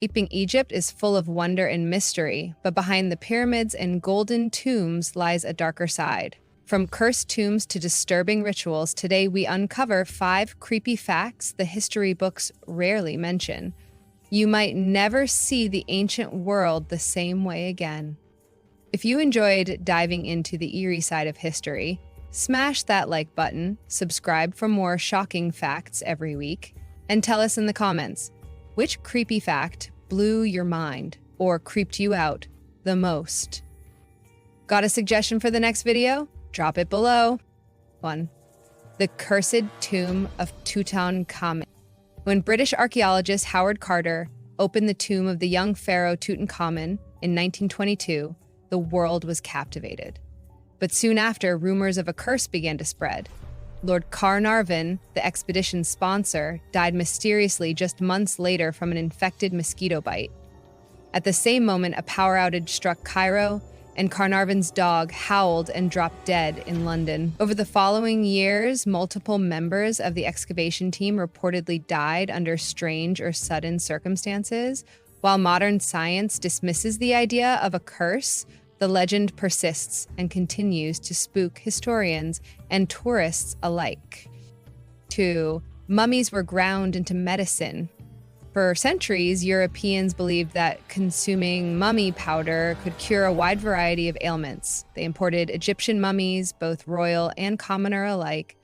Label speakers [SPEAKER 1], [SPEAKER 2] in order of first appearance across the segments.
[SPEAKER 1] Keeping Egypt is full of wonder and mystery, but behind the pyramids and golden tombs lies a darker side. From cursed tombs to disturbing rituals, today we uncover 5 creepy facts the history books rarely mention. You might never see the ancient world the same way again. If you enjoyed diving into the eerie side of history, smash that like button, subscribe for more shocking facts every week, and tell us in the comments, which creepy fact blew your mind or creeped you out the most? Got a suggestion for the next video? Drop it below. 1. The Cursed Tomb of Tutankhamun. When British archaeologist Howard Carter opened the tomb of the young pharaoh Tutankhamun in 1922, the world was captivated. But soon after, rumors of a curse began to spread. Lord Carnarvon, the expedition's sponsor, died mysteriously just months later from an infected mosquito bite. At the same moment, a power outage struck Cairo, and Carnarvon's dog howled and dropped dead in London. Over the following years, multiple members of the excavation team reportedly died under strange or sudden circumstances. While modern science dismisses the idea of a curse, the legend persists and continues to spook historians and tourists alike. 2. Mummies were ground into medicine. For centuries, Europeans believed that consuming mummy powder could cure a wide variety of ailments. They imported Egyptian mummies, both royal and commoner alike,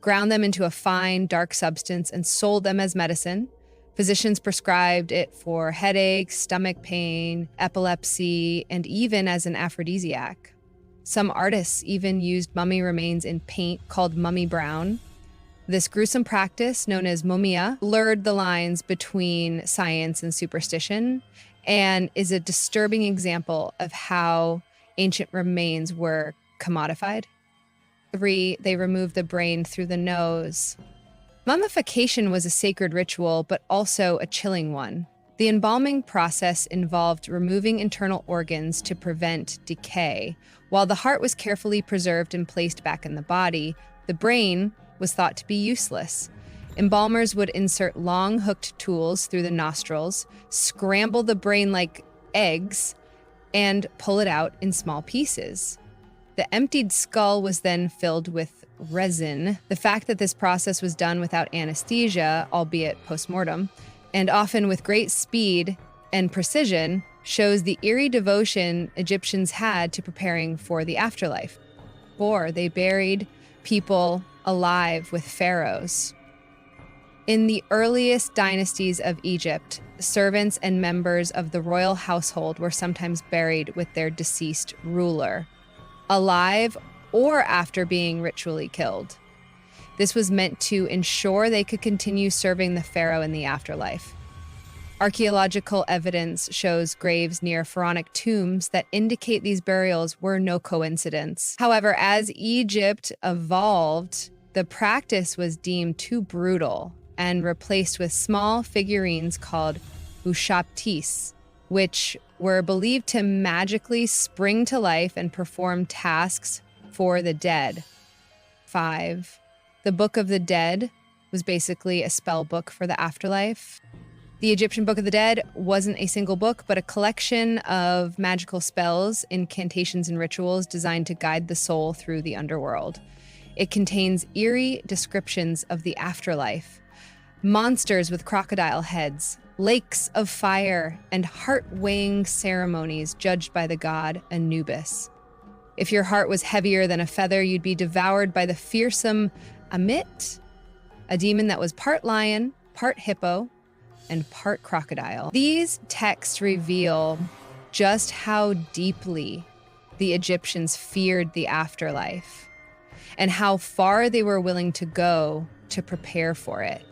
[SPEAKER 1] ground them into a fine, dark substance, and sold them as medicine. Physicians prescribed it for headaches, stomach pain, epilepsy, and even as an aphrodisiac. Some artists even used mummy remains in paint called mummy brown. This gruesome practice, known as mumia, blurred the lines between science and superstition and is a disturbing example of how ancient remains were commodified. 3. They removed the brain through the nose. Mummification was a sacred ritual, but also a chilling one. The embalming process involved removing internal organs to prevent decay. While the heart was carefully preserved and placed back in the body, the brain was thought to be useless. Embalmers would insert long hooked tools through the nostrils, scramble the brain like eggs, and pull it out in small pieces. The emptied skull was then filled with resin. The fact that this process was done without anesthesia, albeit post-mortem, and often with great speed and precision, shows the eerie devotion Egyptians had to preparing for the afterlife. 4. They buried people alive with pharaohs. In the earliest dynasties of Egypt, servants and members of the royal household were sometimes buried with their deceased ruler, alive or after being ritually killed. This was meant to ensure they could continue serving the pharaoh in the afterlife. Archaeological evidence shows graves near pharaonic tombs that indicate these burials were no coincidence. However, as Egypt evolved, the practice was deemed too brutal and replaced with small figurines called ushaptis, which were believed to magically spring to life and perform tasks for the dead. 5. The Book of the Dead was basically a spell book for the afterlife. The Egyptian Book of the Dead wasn't a single book, but a collection of magical spells, incantations, and rituals designed to guide the soul through the underworld. It contains eerie descriptions of the afterlife, monsters with crocodile heads, lakes of fire, and heart-weighing ceremonies judged by the god Anubis. If your heart was heavier than a feather, you'd be devoured by the fearsome Amit, a demon that was part lion, part hippo, and part crocodile. These texts reveal just how deeply the Egyptians feared the afterlife and how far they were willing to go to prepare for it.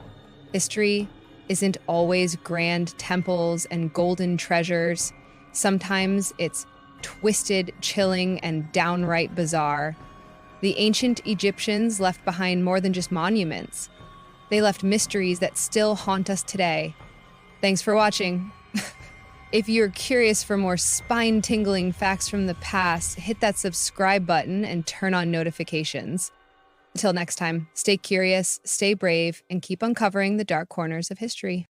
[SPEAKER 1] History isn't always grand temples and golden treasures. Sometimes it's twisted, chilling, and downright bizarre. The ancient Egyptians left behind more than just monuments. They left mysteries that still haunt us today. Thanks for watching. If you're curious for more spine-tingling facts from the past, hit that subscribe button and turn on notifications. Until next time, stay curious, stay brave, and keep uncovering the dark corners of history.